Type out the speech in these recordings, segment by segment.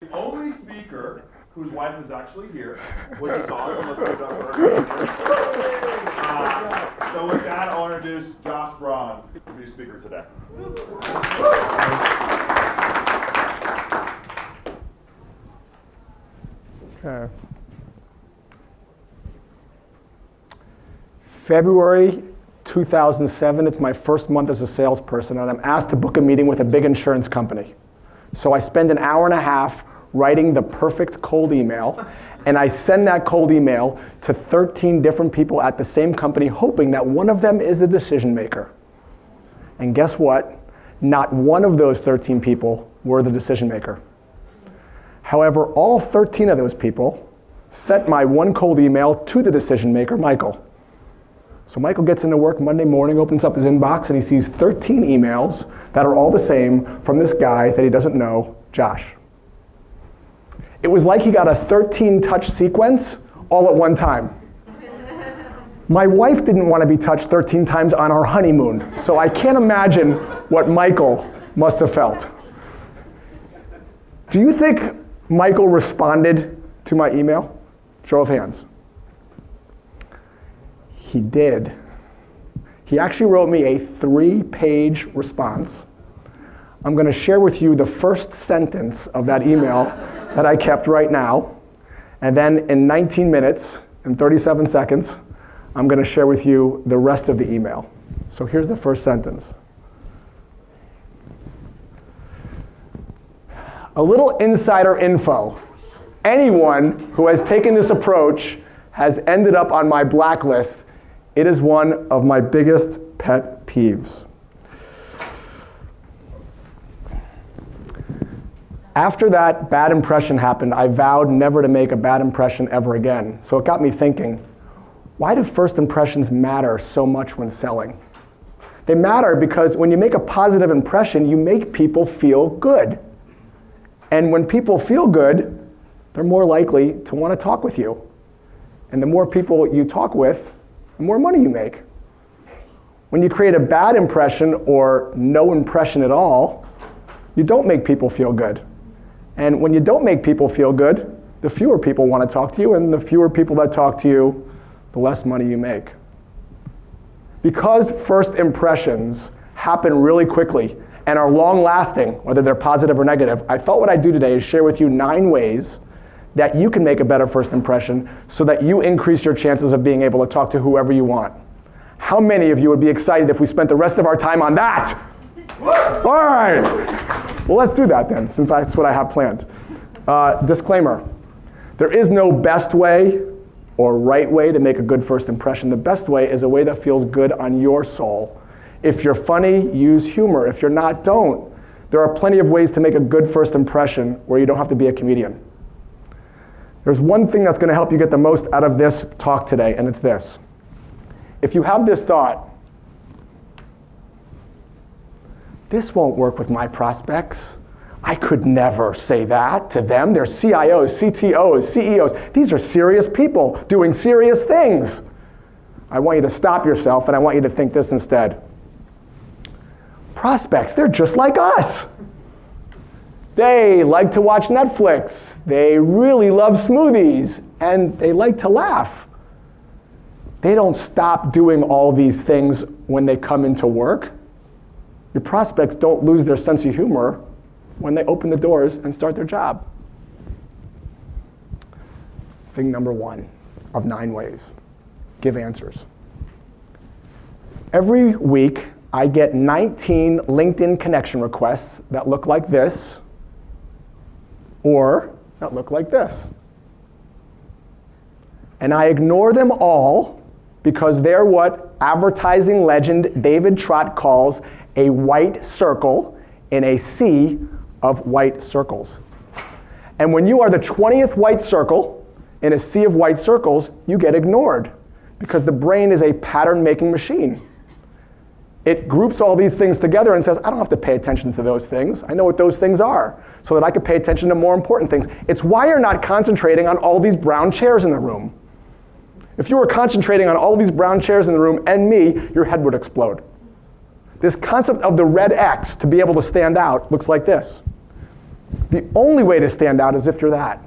The only speaker whose wife is actually here, which is awesome. Let's give it up for her. So with that, I'll introduce Josh Braun to be a speaker today. Okay. February 2007, it's my first month as a salesperson, and I'm asked to book a meeting with a big insurance company. So I spend an hour and a half writing the perfect cold email, and I send that cold email to 13 different people at the same company, hoping that one of them is the decision maker. And guess what? Not one of those 13 people were the decision maker. However, all 13 of those people sent my one cold email to the decision maker, Michael. So Michael gets into work Monday morning, opens up his inbox, and he sees 13 emails that are all the same from this guy that he doesn't know, Josh. It was like he got a 13-touch sequence all at one time. My wife didn't want to be touched 13 times on our honeymoon, so I can't imagine what Michael must have felt. Do you think Michael responded to my email? Show of hands. He did. He actually wrote me a 3-page response. I'm going to share with you the first sentence of that email that I kept right now. And then in 19 minutes and 37 seconds, I'm going to share with you the rest of the email. So here's the first sentence. A little insider info. Anyone who has taken this approach has ended up on my blacklist. It is one of my biggest pet peeves. After that bad impression happened, I vowed never to make a bad impression ever again. So it got me thinking, why do first impressions matter so much when selling? They matter because when you make a positive impression, you make people feel good. And when people feel good, they're more likely to want to talk with you. And the more people you talk with, the more money you make. When you create a bad impression or no impression at all, you don't make people feel good. And when you don't make people feel good, the fewer people want to talk to you, and the fewer people that talk to you, the less money you make. Because first impressions happen really quickly and are long-lasting, whether they're positive or negative, I thought what I'd do today is share with you 9 ways that you can make a better first impression so that you increase your chances of being able to talk to whoever you want. How many of you would be excited if we spent the rest of our time on that? All right. Well, let's do that then, since that's what I have planned. Disclaimer. There is no best way or right way to make a good first impression. The best way is a way that feels good on your soul. If you're funny, use humor. If you're not, don't. There are plenty of ways to make a good first impression where you don't have to be a comedian. There's one thing that's going to help you get the most out of this talk today, and it's this. If you have this thought, this won't work with my prospects. I could never say that to them. They're CIOs, CTOs, CEOs. These are serious people doing serious things. I want you to stop yourself, and I want you to think this instead. Prospects, they're just like us. They like to watch Netflix. They really love smoothies, and they like to laugh. They don't stop doing all these things when they come into work. Your prospects don't lose their sense of humor when they open the doors and start their job. Thing number 1 of 9 ways, give answers. Every week, I get 19 LinkedIn connection requests that look like this, or that look like this. And I ignore them all because they're what advertising legend David Trott calls a white circle in a sea of white circles. And when you are the 20th white circle in a sea of white circles, you get ignored because the brain is a pattern-making machine. It groups all these things together and says, I don't have to pay attention to those things. I know what those things are, so that I could pay attention to more important things. It's why you're not concentrating on all these brown chairs in the room. If you were concentrating on all these brown chairs in the room and me, your head would explode. This concept of the red X to be able to stand out looks like this. The only way to stand out is if you're that.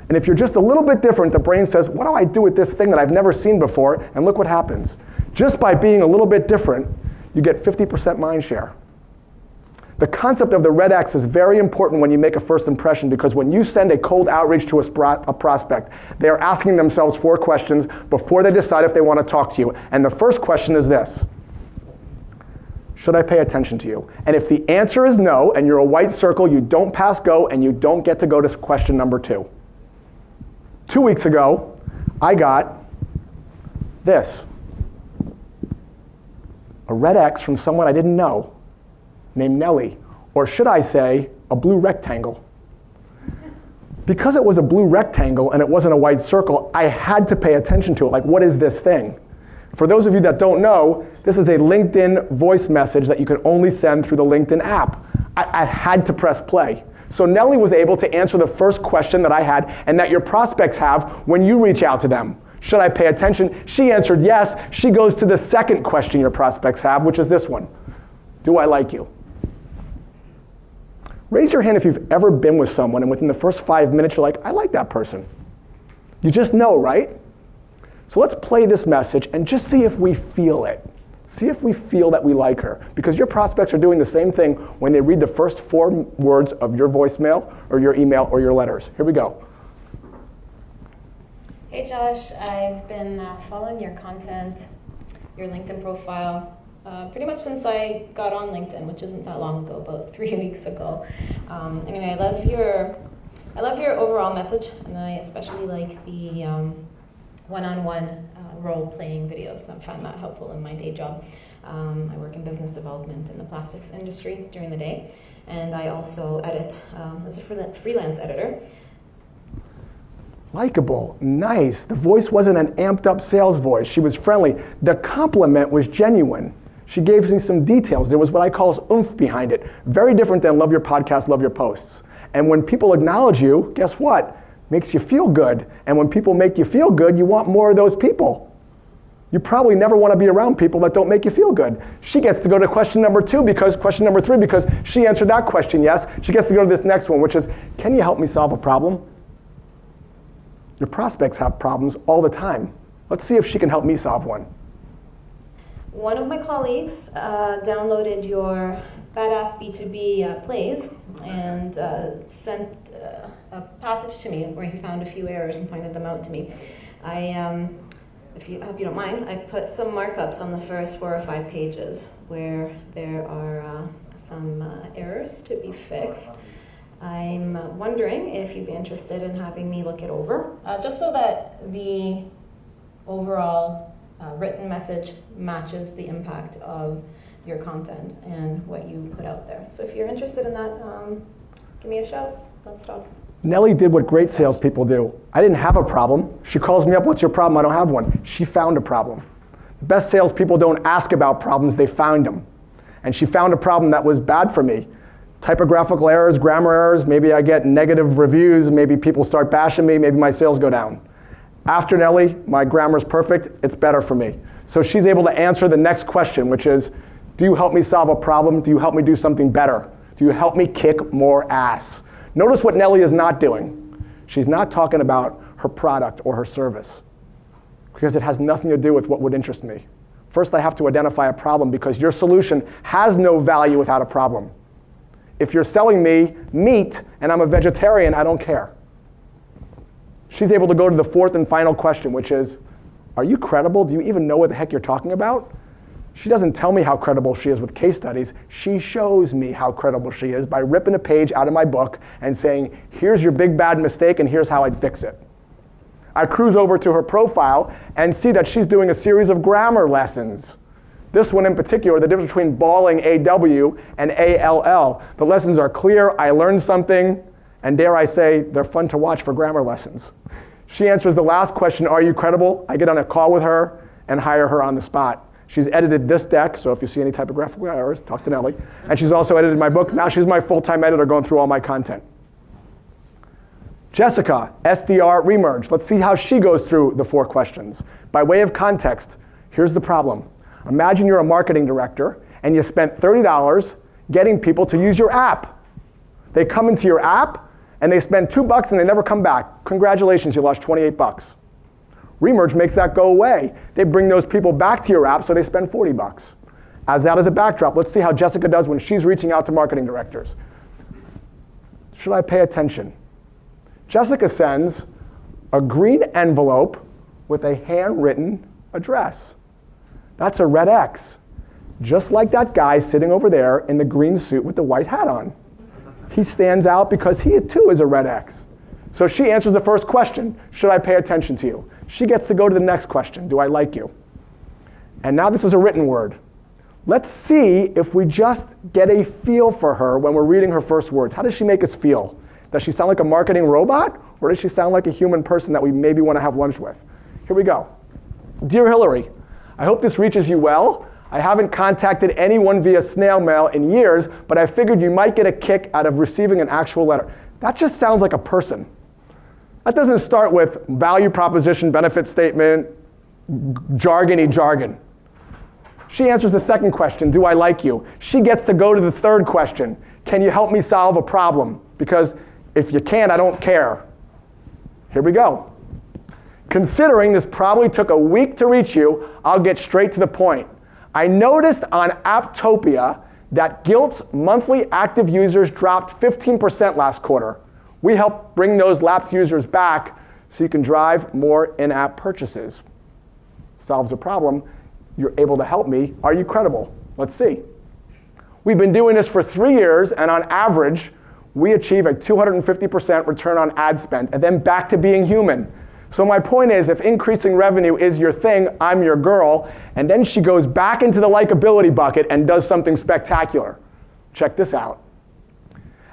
And if you're just a little bit different, the brain says, what do I do with this thing that I've never seen before? And look what happens. Just by being a little bit different, you get 50% mind share. The concept of the red X is very important when you make a first impression, because when you send a cold outreach to a prospect, they are asking themselves 4 questions before they decide if they want to talk to you. And the first question is this: should I pay attention to you? And if the answer is no, and you're a white circle, you don't pass go, and you don't get to go to question number 2. 2 weeks ago, I got this. A red X from someone I didn't know, named Nellie, or should I say, a blue rectangle. Because it was a blue rectangle and it wasn't a white circle, I had to pay attention to it. Like, what is this thing? For those of you that don't know, this is a LinkedIn voice message that you can only send through the LinkedIn app. I had to press play. So Nellie was able to answer the first question that I had and that your prospects have when you reach out to them. Should I pay attention? She answered yes. She goes to the second question your prospects have, which is this one: do I like you? Raise your hand if you've ever been with someone and within the first 5 minutes you're like, I like that person. You just know, right? So let's play this message and just see if we feel it. See if we feel that we like her. Because your prospects are doing the same thing when they read the first 4 words of your voicemail or your email or your letters. Here we go. Hey Josh, I've been following your content, your LinkedIn profile, pretty much since I got on LinkedIn, which isn't that long ago, about 3 weeks ago. Anyway, I love your overall message, and I especially like the one-on-one role-playing videos. I find that helpful in my day job. I work in business development in the plastics industry during the day, and I also edit as a freelance editor. Likeable, nice. The voice wasn't an amped up sales voice. She was friendly. The compliment was genuine. She gave me some details. There was what I call oomph behind it. Very different than love your podcast, love your posts. And when people acknowledge you, guess what? Makes you feel good. And when people make you feel good, you want more of those people. You probably never want to be around people that don't make you feel good. She gets to go to question number 3 because she answered that question yes. She gets to go to this next one, which is, can you help me solve a problem? Your prospects have problems all the time. Let's see if she can help me solve one. One of my colleagues downloaded your Badass B2B plays and sent a passage to me where he found a few errors and pointed them out to me. I hope you don't mind, I put some markups on the first 4 or 5 pages where there are some errors to be fixed. I'm wondering if you'd be interested in having me look it over, just so that the overall written message matches the impact of your content and what you put out there. So if you're interested in that, give me a shout. Let's talk. Nellie did what great salespeople do. I didn't have a problem. She calls me up, what's your problem? I don't have one. She found a problem. The best salespeople don't ask about problems, they found them. And she found a problem that was bad for me. Typographical errors, grammar errors, maybe I get negative reviews, maybe people start bashing me, maybe my sales go down. After Nellie, my grammar's perfect, it's better for me. So she's able to answer the next question, which is, do you help me solve a problem? Do you help me do something better? Do you help me kick more ass? Notice what Nellie is not doing. She's not talking about her product or her service, because it has nothing to do with what would interest me. First, I have to identify a problem, because your solution has no value without a problem. If you're selling me meat and I'm a vegetarian, I don't care. She's able to go to the 4th and final question, which is, are you credible? Do you even know what the heck you're talking about? She doesn't tell me how credible she is with case studies. She shows me how credible she is by ripping a page out of my book and saying, here's your big bad mistake and here's how I'd fix it. I cruise over to her profile and see that she's doing a series of grammar lessons. This one in particular, the difference between bawling AW and ALL. The lessons are clear, I learned something, and dare I say, they're fun to watch for grammar lessons. She answers the last question, are you credible? I get on a call with her and hire her on the spot. She's edited this deck, so if you see any typographical errors, talk to Nellie. And she's also edited my book. Now she's my full-time editor going through all my content. Jessica, SDR remerge. Let's see how she goes through the 4 questions. By way of context, here's the problem. Imagine you're a marketing director and you spent $30 getting people to use your app. They come into your app, and they spend $2 and they never come back. Congratulations, you lost 28 bucks. Remerge makes that go away. They bring those people back to your app, so they spend 40 bucks. As that as a backdrop, let's see how Jessica does when she's reaching out to marketing directors. Should I pay attention? Jessica sends a green envelope with a handwritten address. That's a red X. Just like that guy sitting over there in the green suit with the white hat on. He stands out because he too is a red X. So she answers the first question, should I pay attention to you? She gets to go to the next question, do I like you? And now this is a written word. Let's see if we just get a feel for her when we're reading her first words. How does she make us feel? Does she sound like a marketing robot? Or does she sound like a human person that we maybe want to have lunch with? Here we go. Dear Hillary, I hope this reaches you well. I haven't contacted anyone via snail mail in years, but I figured you might get a kick out of receiving an actual letter. That just sounds like a person. That doesn't start with value proposition, benefit statement, jargony jargon. She answers the second question, do I like you? She gets to go to the third question, can you help me solve a problem? Because if you can't, I don't care. Here we go. Considering this probably took a week to reach you, I'll get straight to the point. I noticed on Apptopia that Gilt's monthly active users dropped 15% last quarter. We help bring those lapsed users back so you can drive more in-app purchases. Solves a problem. You're able to help me. Are you credible? Let's see. We've been doing this for 3 years, and on average, we achieve a 250% return on ad spend, and then back to being human. So my point is, if increasing revenue is your thing, I'm your girl, and then she goes back into the likability bucket and does something spectacular. Check this out.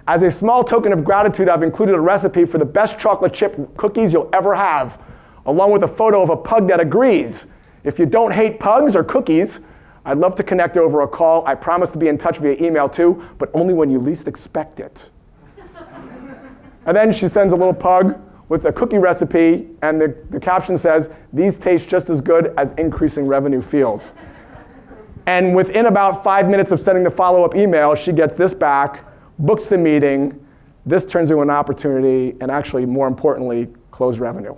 As a small token of gratitude, I've included a recipe for the best chocolate chip cookies you'll ever have, along with a photo of a pug that agrees. If you don't hate pugs or cookies, I'd love to connect over a call. I promise to be in touch via email too, but only when you least expect it. And then she sends a little pug with a cookie recipe, and the caption says, these taste just as good as increasing revenue feels. And within about 5 minutes of sending the follow-up email, she gets this back, books the meeting, this turns into an opportunity, and actually, more importantly, closed revenue.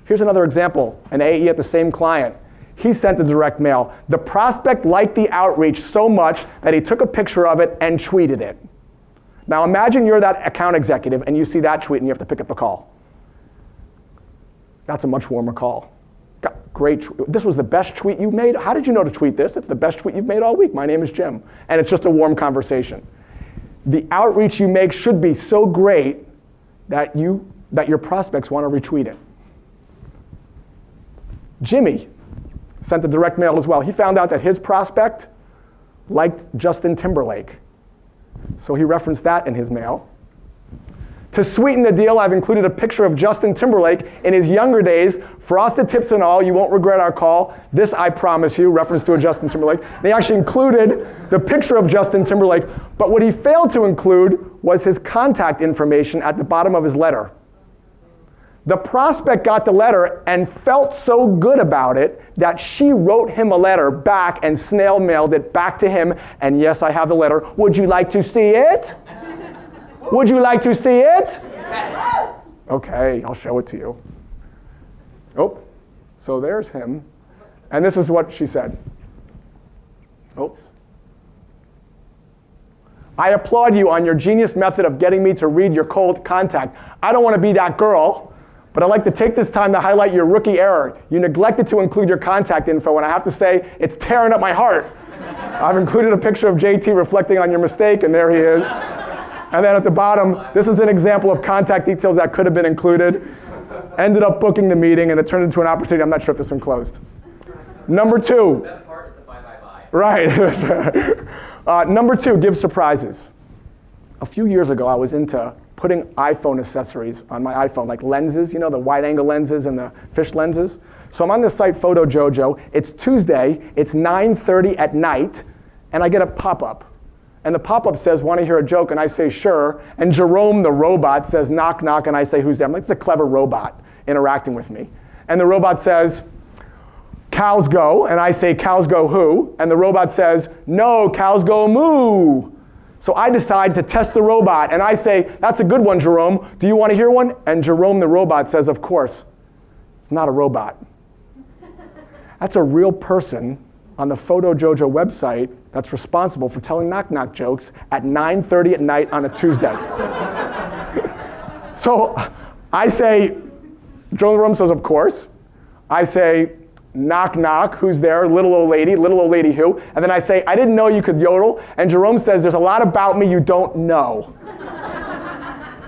Here's another example, an AE at the same client. He sent the direct mail. The prospect liked the outreach so much that he took a picture of it and tweeted it. Now imagine you're that account executive and you see that tweet and you have to pick up the call. That's a much warmer call. Great, this was the best tweet you made? How did you know to tweet this? It's the best tweet you've made all week. My name is Jim. And it's just a warm conversation. The outreach you make should be so great that your prospects want to retweet it. Jimmy sent a direct mail as well. He found out that his prospect liked Justin Timberlake. So he referenced that in his mail. To sweeten the deal, I've included a picture of Justin Timberlake in his younger days. Frosted tips and all, you won't regret our call. This, I promise you, reference to a Justin Timberlake. They actually included the picture of Justin Timberlake, but what he failed to include was his contact information at the bottom of his letter. The prospect got the letter and felt so good about it that she wrote him a letter back and snail mailed it back to him. And yes, I have the letter. Would you like to see it? Would you like to see it? Yes. Okay, I'll show it to you. Oh, so there's him. And this is what she said. Oops. I applaud you on your genius method of getting me to read your cold contact. I don't want to be that girl. But I'd like to take this time to highlight your rookie error. You neglected to include your contact info, and I have to say, it's tearing up my heart. I've included a picture of JT reflecting on your mistake, and there he is. And then at the bottom, this is an example of contact details that could have been included. Ended up booking the meeting, and it turned into an opportunity. I'm not sure if this one closed. Number 2. The best part is the bye-bye-bye. Right. Number 2, give surprises. A few years ago, I was into putting iPhone accessories on my iPhone, like lenses, you know, the wide-angle lenses and the fish lenses. So I'm on the site Photo Jojo. It's Tuesday. It's 9:30 at night, and I get a pop-up. And the pop-up says, want to hear a joke? And I say, sure. And Jerome, the robot, says, knock, knock, and I say, who's there? I'm like, it's a clever robot interacting with me. And the robot says, cows go. And I say, cows go who? And the robot says, no, cows go moo. So So I decide to test the robot, and I say, that's a good one, Jerome. Do you want to hear one? And Jerome the robot says, of course. It's not a robot. That's a real person on the Photo Jojo website that's responsible for telling knock-knock jokes at 9:30 at night on a Tuesday. So I say, Jerome says, of course. I say, knock, knock, who's there? Little old lady who? And then I say, I didn't know you could yodel. And Jerome says, there's a lot about me you don't know.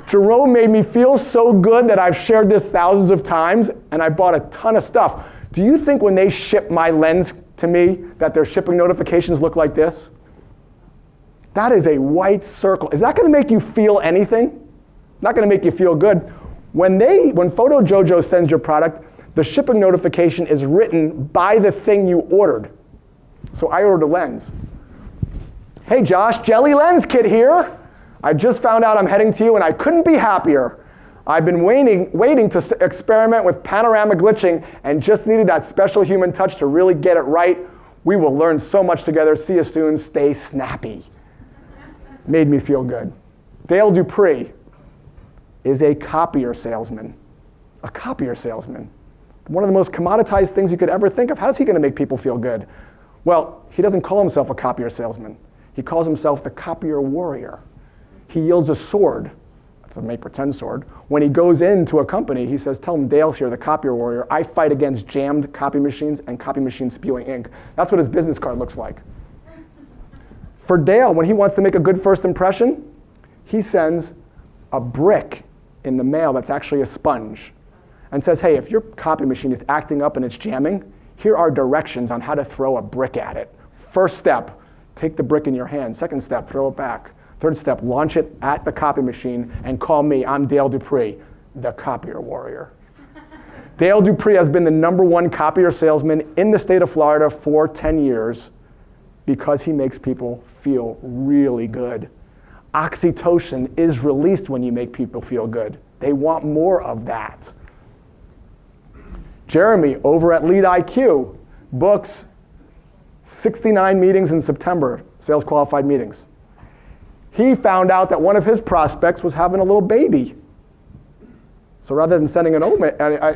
Jerome made me feel so good that I've shared this thousands of times, and I bought a ton of stuff. Do you think when they ship my lens to me that their shipping notifications look like this? That is a white circle. Is that going to make you feel anything? Not going to make you feel good. When Photo Jojo sends your product, the shipping notification is written by the thing you ordered. So I ordered a lens. Hey Josh, Jelly Lens Kit here. I just found out I'm heading to you and I couldn't be happier. I've been waiting to experiment with panorama glitching and just needed that special human touch to really get it right. We will learn so much together. See you soon. Stay snappy. Made me feel good. Dale Dupree is a copier salesman. A copier salesman. One of the most commoditized things you could ever think of. How is he going to make people feel good? Well, he doesn't call himself a copier salesman. He calls himself the copier warrior. He yields a sword. It's a make pretend sword. When he goes into a company, he says, tell him Dale's here, the copier warrior. I fight against jammed copy machines and copy machines spewing ink. That's what his business card looks like. For Dale, when he wants to make a good first impression, he sends a brick in the mail that's actually a sponge and says, hey, if your copy machine is acting up and it's jamming, here are directions on how to throw a brick at it. First step, take the brick in your hand. Second step, throw it back. Third step, launch it at the copy machine and call me. I'm Dale Dupree, the copier warrior. Dale Dupree has been the #1 copier salesman in the state of Florida for 10 years because he makes people feel really good. Oxytocin is released when you make people feel good. They want more of that. Jeremy over at Lead IQ books 69 meetings in September, sales qualified meetings. He found out that one of his prospects was having a little baby. So rather than sending an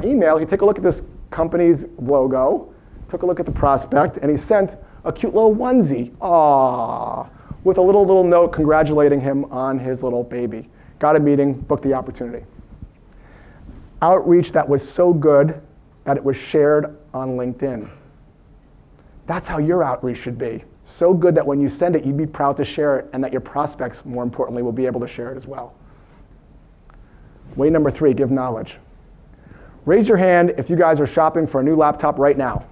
email, he took a look at this company's logo, took a look at the prospect, and he sent a cute little onesie, with a little note congratulating him on his little baby. Got a meeting, booked the opportunity. Outreach that was so good that it was shared on LinkedIn. That's how your outreach should be. So good that when you send it, you'd be proud to share it and that your prospects, more importantly, will be able to share it as well. Way number 3, give knowledge. Raise your hand if you guys are shopping for a new laptop right now.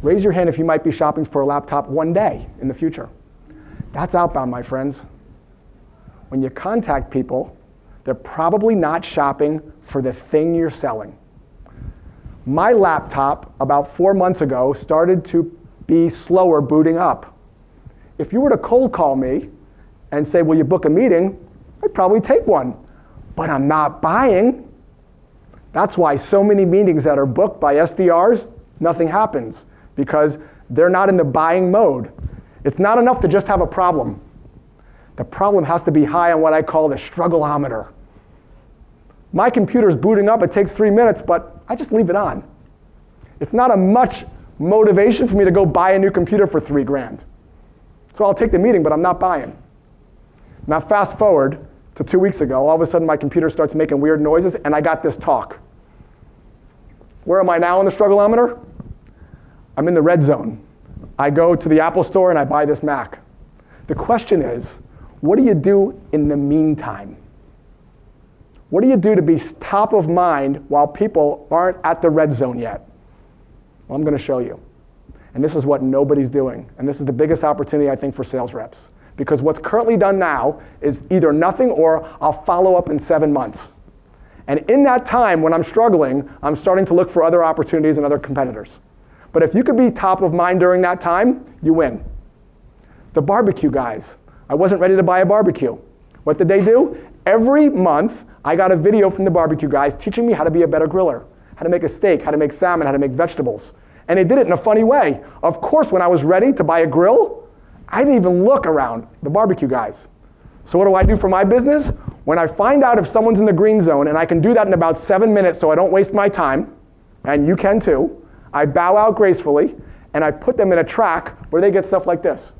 Raise your hand if you might be shopping for a laptop one day in the future. That's outbound, my friends. When you contact people, they're probably not shopping for the thing you're selling. My laptop, about 4 months ago, started to be slower booting up. If you were to cold call me and say, will you book a meeting? I'd probably take one, but I'm not buying. That's why so many meetings that are booked by SDRs, nothing happens because they're not in the buying mode. It's not enough to just have a problem. The problem has to be high on what I call the struggleometer. My computer's booting up, it takes 3 minutes, but I just leave it on. It's not a much motivation for me to go buy a new computer for $3,000. So I'll take the meeting, but I'm not buying. Now fast forward to 2 weeks ago, all of a sudden my computer starts making weird noises and I got this talk. Where am I now in the struggleometer? I'm in the red zone. I go to the Apple store and I buy this Mac. The question is, what do you do in the meantime? What do you do to be top of mind while people aren't at the red zone yet? Well, I'm going to show you. And this is what nobody's doing. And this is the biggest opportunity, I think, for sales reps. Because what's currently done now is either nothing or I'll follow up in 7 months. And in that time, when I'm struggling, I'm starting to look for other opportunities and other competitors. But if you could be top of mind during that time, you win. The barbecue guys. I wasn't ready to buy a barbecue. What did they do? Every month, I got a video from the barbecue guys teaching me how to be a better griller, how to make a steak, how to make salmon, how to make vegetables. And they did it in a funny way. Of course, when I was ready to buy a grill, I didn't even look around the barbecue guys. So what do I do for my business? When I find out if someone's in the green zone, and I can do that in about 7 minutes so I don't waste my time, and you can too, I bow out gracefully, and I put them in a track where they get stuff like this.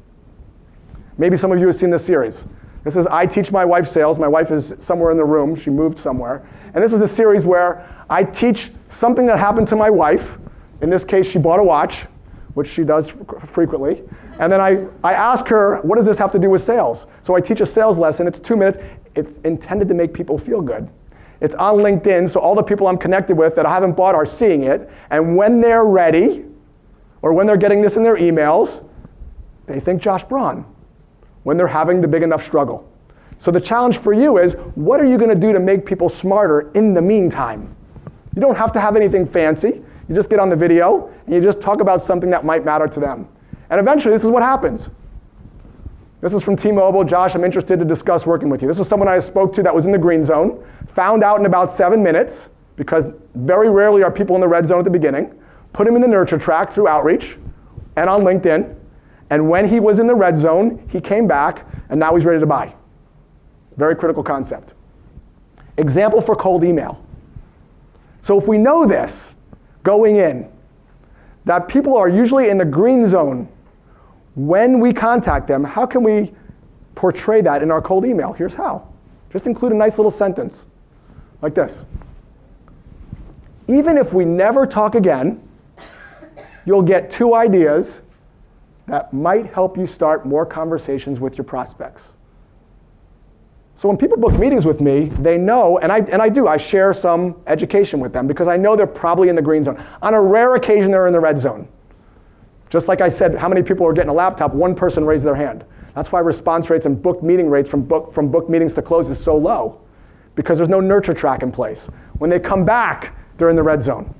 Maybe some of you have seen this series. This is I Teach My Wife Sales. My wife is somewhere in the room. She moved somewhere. And this is a series where I teach something that happened to my wife. In this case, she bought a watch, which she does frequently. And then I ask her, what does this have to do with sales? So I teach a sales lesson. It's 2 minutes. It's intended to make people feel good. It's on LinkedIn, so all the people I'm connected with that I haven't bought are seeing it. And when they're ready, or when they're getting this in their emails, they think Josh Braun, when they're having the big enough struggle. So the challenge for you is, what are you going to do to make people smarter in the meantime? You don't have to have anything fancy. You just get on the video, and you just talk about something that might matter to them. And eventually, this is what happens. This is from T-Mobile. Josh, I'm interested to discuss working with you. This is someone I spoke to that was in the green zone, found out in about 7 minutes, because very rarely are people in the red zone at the beginning, put him in the nurture track through outreach and on LinkedIn. And when he was in the red zone, he came back, and now he's ready to buy. Very critical concept. Example for cold email. So if we know this going in, that people are usually in the green zone when we contact them, how can we portray that in our cold email? Here's how. Just include a nice little sentence like this. Even if we never talk again, you'll get 2 ideas that might help you start more conversations with your prospects. So when people book meetings with me, they know, and I share some education with them because I know they're probably in the green zone. On a rare occasion, they're in the red zone. Just like I said, how many people are getting a laptop? 1 person raised their hand. That's why response rates and booked meeting rates from book meetings to close is so low, because there's no nurture track in place. When they come back, they're in the red zone.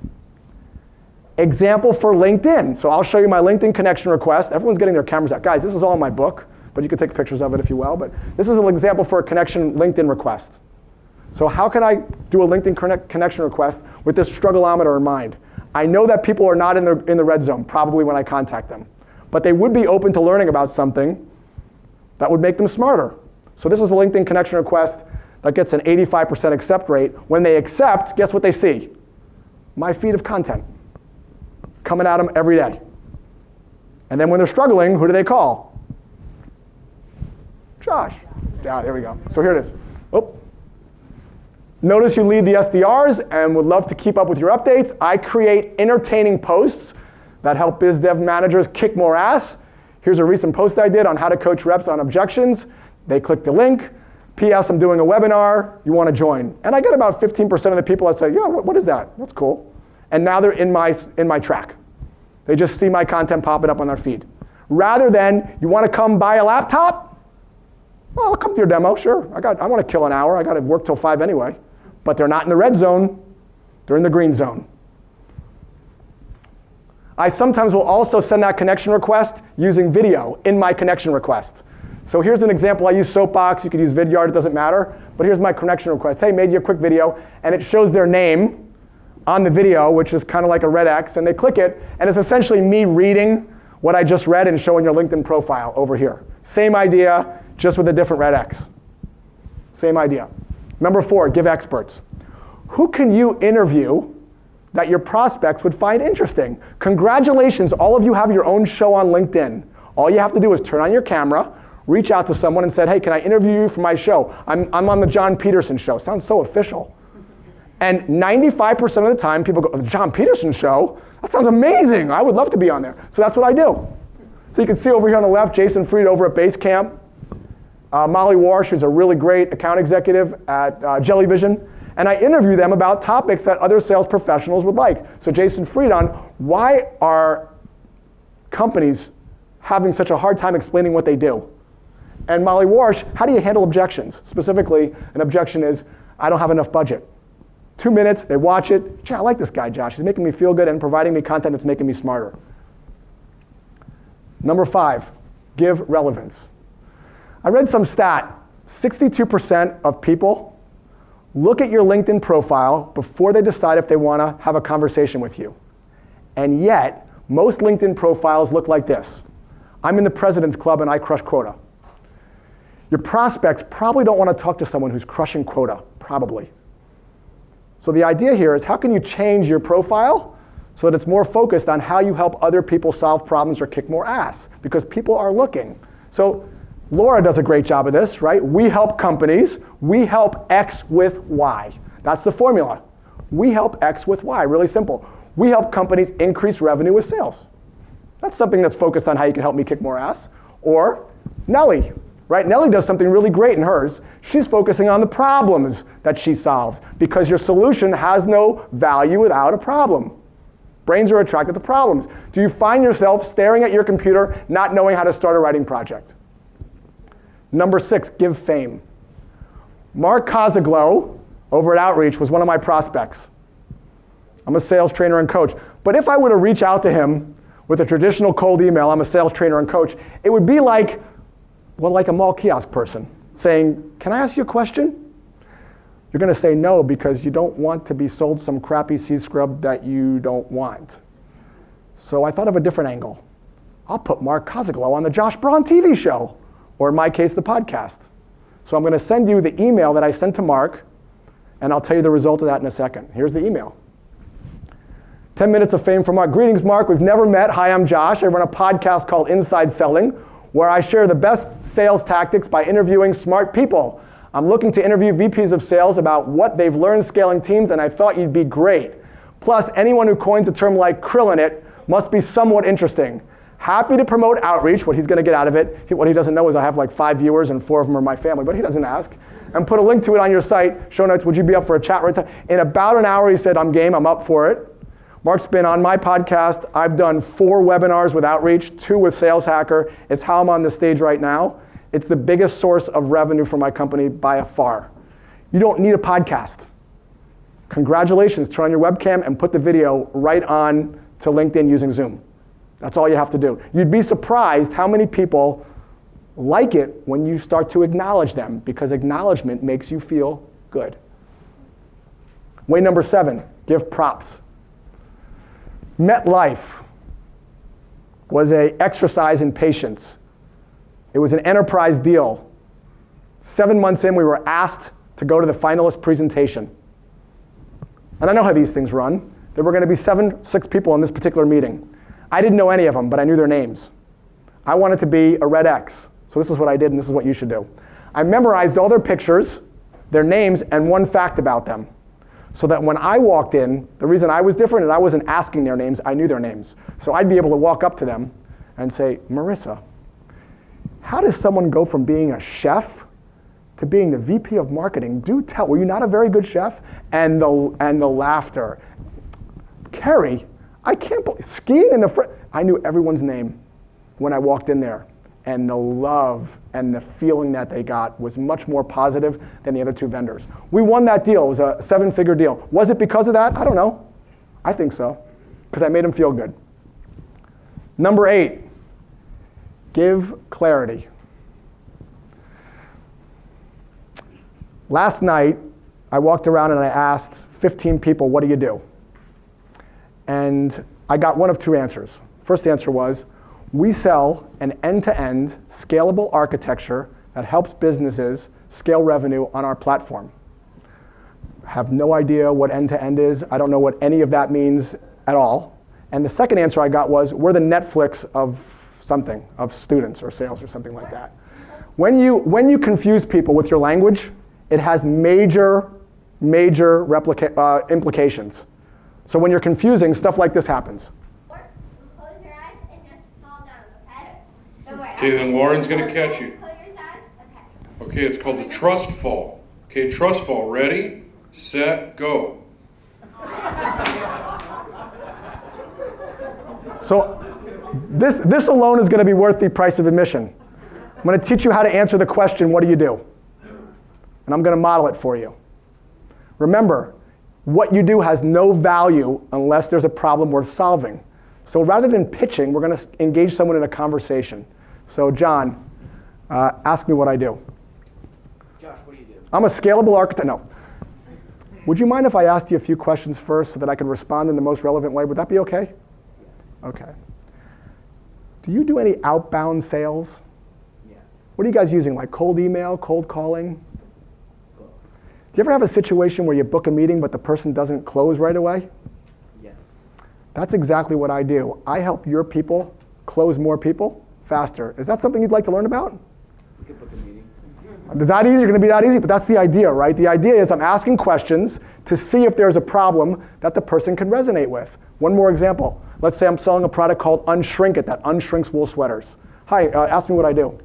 Example for LinkedIn. So I'll show you my LinkedIn connection request. Everyone's getting their cameras out. Guys, this is all in my book, but you can take pictures of it if you will. But this is an example for a connection LinkedIn request. So how can I do a LinkedIn connection request with this struggleometer in mind? I know that people are not in the red zone, probably when I contact them. But they would be open to learning about something that would make them smarter. So this is a LinkedIn connection request that gets an 85% accept rate. When they accept, guess what they see? My feed of content coming at them every day. And then when they're struggling, who do they call? Josh. Yeah, there we go. So here it is. Oh. Notice you lead the SDRs and would love to keep up with your updates. I create entertaining posts that help biz dev managers kick more ass. Here's a recent post I did on how to coach reps on objections. They click the link. P.S. I'm doing a webinar. You want to join? And I get about 15% of the people that say, yeah, what is that? That's cool. And now they're in my track. They just see my content popping up on their feed. Rather than, you want to come buy a laptop? Well, I'll come to your demo, sure. I want to kill an hour. I got to work till 5 anyway. But they're not in the red zone. They're in the green zone. I sometimes will also send that connection request using video in my connection request. So here's an example. I use Soapbox. You could use Vidyard. It doesn't matter. But here's my connection request. Hey, made you a quick video. And it shows their name on the video, which is kind of like a red X. And they click it. And it's essentially me reading what I just read and showing your LinkedIn profile over here. Same idea, just with a different red X. Same idea. Number 4, give experts. Who can you interview that your prospects would find interesting? Congratulations, all of you have your own show on LinkedIn. All you have to do is turn on your camera, reach out to someone and say, hey, can I interview you for my show? I'm on the John Peterson show. Sounds so official. And 95% of the time, people go, the John Peterson show? That sounds amazing. I would love to be on there. So that's what I do. So you can see over here on the left, Jason Fried over at Basecamp. Molly Warsh, who's a really great account executive at Jellyvision. And I interview them about topics that other sales professionals would like. So Jason Fried on, why are companies having such a hard time explaining what they do? And Molly Warsh, how do you handle objections? Specifically, an objection is, I don't have enough budget. 2 minutes, they watch it. Gee, I like this guy, Josh. He's making me feel good and providing me content that's making me smarter. Number 5, give relevance. I read some stat, 62% of people look at your LinkedIn profile before they decide if they want to have a conversation with you. And yet, most LinkedIn profiles look like this. I'm in the President's Club and I crush quota. Your prospects probably don't want to talk to someone who's crushing quota, probably. So the idea here is how can you change your profile so that it's more focused on how you help other people solve problems or kick more ass, because people are looking. So Laura does a great job of this, right? We help companies, we help X with Y. That's the formula. We help X with Y, really simple. We help companies increase revenue with sales. That's something that's focused on how you can help me kick more ass. Or Nellie, right? Nellie does something really great in hers. She's focusing on the problems that she solves, because your solution has no value without a problem. Brains are attracted to problems. Do you find yourself staring at your computer not knowing how to start a writing project? Number 6, give fame. Mark Cosaglow over at Outreach was one of my prospects. I'm a sales trainer and coach. But if I were to reach out to him with a traditional cold email, I'm a sales trainer and coach, it would be like, well, like a mall kiosk person saying, can I ask you a question? You're going to say no because you don't want to be sold some crappy sea scrub that you don't want. So I thought of a different angle. I'll put Mark Cosaglow on the Josh Braun TV show, or in my case, the podcast. So I'm going to send you the email that I sent to Mark, and I'll tell you the result of that in a second. Here's the email. 10 minutes of fame from Mark. Greetings, Mark. We've never met. Hi, I'm Josh. I run a podcast called Inside Selling, where I share the best sales tactics by interviewing smart people. I'm looking to interview VPs of sales about what they've learned scaling teams, and I thought you'd be great. Plus, anyone who coins a term like krill in it must be somewhat interesting. Happy to promote Outreach, what he's going to get out of it. What he doesn't know is I have like 5 viewers and 4 of them are my family, but he doesn't ask. And put a link to it on your site, show notes, would you be up for a chat right there? In about an hour, he said, I'm game, I'm up for it. Mark's been on my podcast. I've done 4 webinars with Outreach, 2 with Sales Hacker. It's how I'm on the stage right now. It's the biggest source of revenue for my company by far. You don't need a podcast. Congratulations, turn on your webcam and put the video right on to LinkedIn using Zoom. That's all you have to do. You'd be surprised how many people like it when you start to acknowledge them, because acknowledgement makes you feel good. Way number 7, give props. MetLife was an exercise in patience. It was an enterprise deal. 7 months in, we were asked to go to the finalist presentation. And I know how these things run. There were going to be 6 people in this particular meeting. I didn't know any of them, but I knew their names. I wanted to be a red X. So this is what I did, and this is what you should do. I memorized all their pictures, their names, and one fact about them. So that when I walked in, the reason I was different is I wasn't asking their names, I knew their names. So I'd be able to walk up to them and say, Marissa, how does someone go from being a chef to being the VP of marketing? Do tell, were you not a very good chef? And the laughter. Carrie, I can't believe, skiing in the front. I knew everyone's name when I walked in there. And the love and the feeling that they got was much more positive than the other 2 vendors. We won that deal. It was a 7-figure deal. Was it because of that? I don't know. I think so, because I made them feel good. Number 8, give clarity. Last night, I walked around and I asked 15 people, what do you do? And I got one of 2 answers. First answer was, we sell an end-to-end scalable architecture that helps businesses scale revenue on our platform. I have no idea what end-to-end is. I don't know what any of that means at all. And the second answer I got was, we're the Netflix of something, of students or sales or something like that. When you confuse people with your language, it has major implications. So when you're confusing, stuff like this happens. Okay, then Lauren's going to catch you. Okay, it's called the trust fall. Okay, trust fall. Ready, set, go. So this alone is going to be worth the price of admission. I'm going to teach you how to answer the question, what do you do? And I'm going to model it for you. Remember, what you do has no value unless there's a problem worth solving. So rather than pitching, we're going to engage someone in a conversation. So John, ask me what I do. Josh, what do you do? I'm a scalable architect. No. Would you mind if I asked you a few questions first so that I could respond in the most relevant way? Would that be okay? Yes. Okay. Do you do any outbound sales? Yes. What are you guys using, like cold email, cold calling? Both. Do you ever have a situation where you book a meeting but the person doesn't close right away? Yes. That's exactly what I do. I help your people close more people faster. Is that something you'd like to learn about? We could book a meeting. Is that easy? Going to be that easy? But that's the idea, right? The idea is I'm asking questions to see if there's a problem that the person can resonate with. One more example. Let's say I'm selling a product called Unshrink It that unshrinks wool sweaters. Hi, ask me what I do.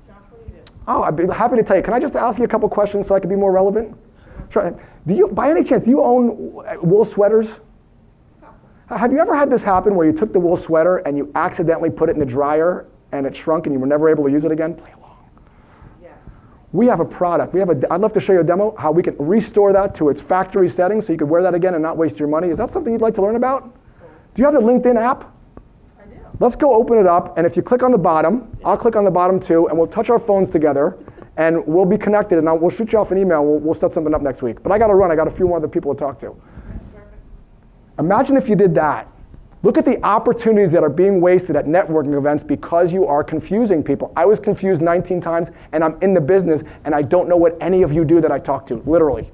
Josh, what do you do? Oh, I'd be happy to tell you. Can I just ask you a couple questions so I can be more relevant? Sure. Do you, by any chance, do you own wool sweaters? Have you ever had this happen where you took the wool sweater and you accidentally put it in the dryer and it shrunk and you were never able to use it again? Play along. Yes. We have a product. I'd love to show you a demo how we can restore that to its factory settings so you could wear that again and not waste your money. Is that something you'd like to learn about? Do you have the LinkedIn app? I do. Let's go open it up, and if you click on the bottom, I'll click on the bottom too, and we'll touch our phones together, and we'll be connected, and we'll shoot you off an email. We'll set something up next week. But I got to run. I got a few more other people to talk to. Perfect. Imagine if you did that. Look at the opportunities that are being wasted at networking events because you are confusing people. I was confused 19 times, and I'm in the business, and I don't know what any of you do that I talk to, literally.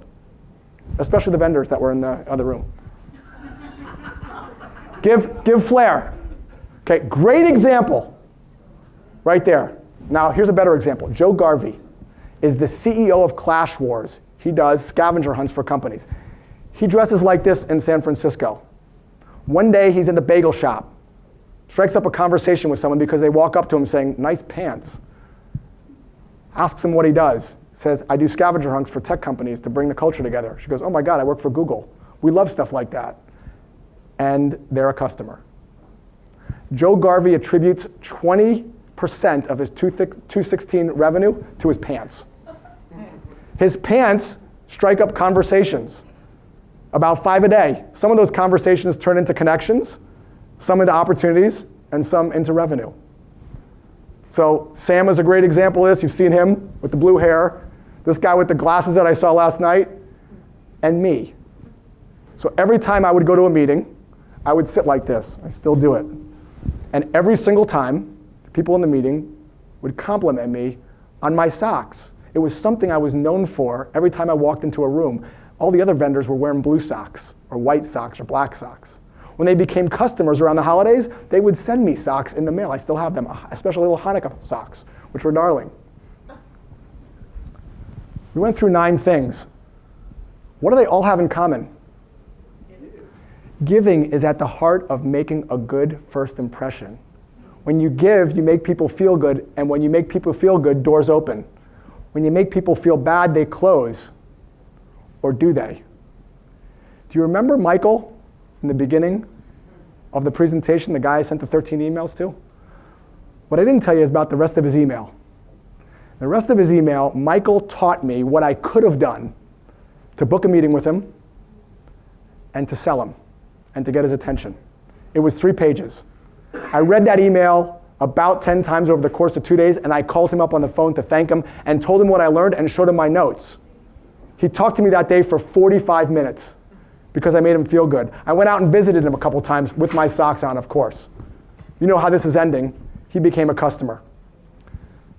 Especially the vendors that were in the other room. Give flair. Okay, great example right there. Now, here's a better example. Joe Garvey is the CEO of Clash Wars. He does scavenger hunts for companies. He dresses like this in San Francisco. One day, he's in the bagel shop, strikes up a conversation with someone because they walk up to him saying, "Nice pants." Asks him what he does. Says, "I do scavenger hunts for tech companies to bring the culture together." She goes, "Oh my God, I work for Google. We love stuff like that." And they're a customer. Joe Garvey attributes 20% of his 2016 revenue to his pants. His pants strike up conversations, about 5 a day. Some of those conversations turn into connections, some into opportunities, and some into revenue. So Sam is a great example of this. You've seen him with the blue hair, this guy with the glasses that I saw last night, and me. So every time I would go to a meeting, I would sit like this. I still do it. And every single time, the people in the meeting would compliment me on my socks. It was something I was known for every time I walked into a room. All the other vendors were wearing blue socks, or white socks, or black socks. When they became customers around the holidays, they would send me socks in the mail. I still have them, especially little Hanukkah socks, which were darling. We went through 9 things. What do they all have in common? Giving is at the heart of making a good first impression. When you give, you make people feel good, and when you make people feel good, doors open. When you make people feel bad, they close. Or do they? Do you remember Michael in the beginning of the presentation, the guy I sent the 13 emails to? What I didn't tell you is about the rest of his email. The rest of his email, Michael taught me what I could have done to book a meeting with him and to sell him and to get his attention. It was 3 pages. I read that email about 10 times over the course of 2 days, and I called him up on the phone to thank him and told him what I learned and showed him my notes. He talked to me that day for 45 minutes because I made him feel good. I went out and visited him a couple times with my socks on, of course. You know how this is ending. He became a customer.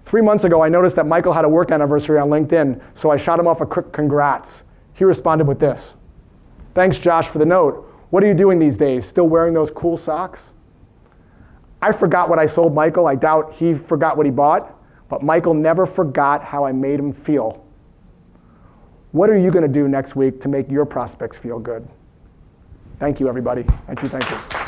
3 months ago, I noticed that Michael had a work anniversary on LinkedIn, so I shot him off a quick congrats. He responded with this: "Thanks, Josh, for the note. What are you doing these days? Still wearing those cool socks?" I forgot what I sold Michael. I doubt he forgot what he bought, but Michael never forgot how I made him feel. What are you going to do next week to make your prospects feel good? Thank you, everybody. Thank you, thank you.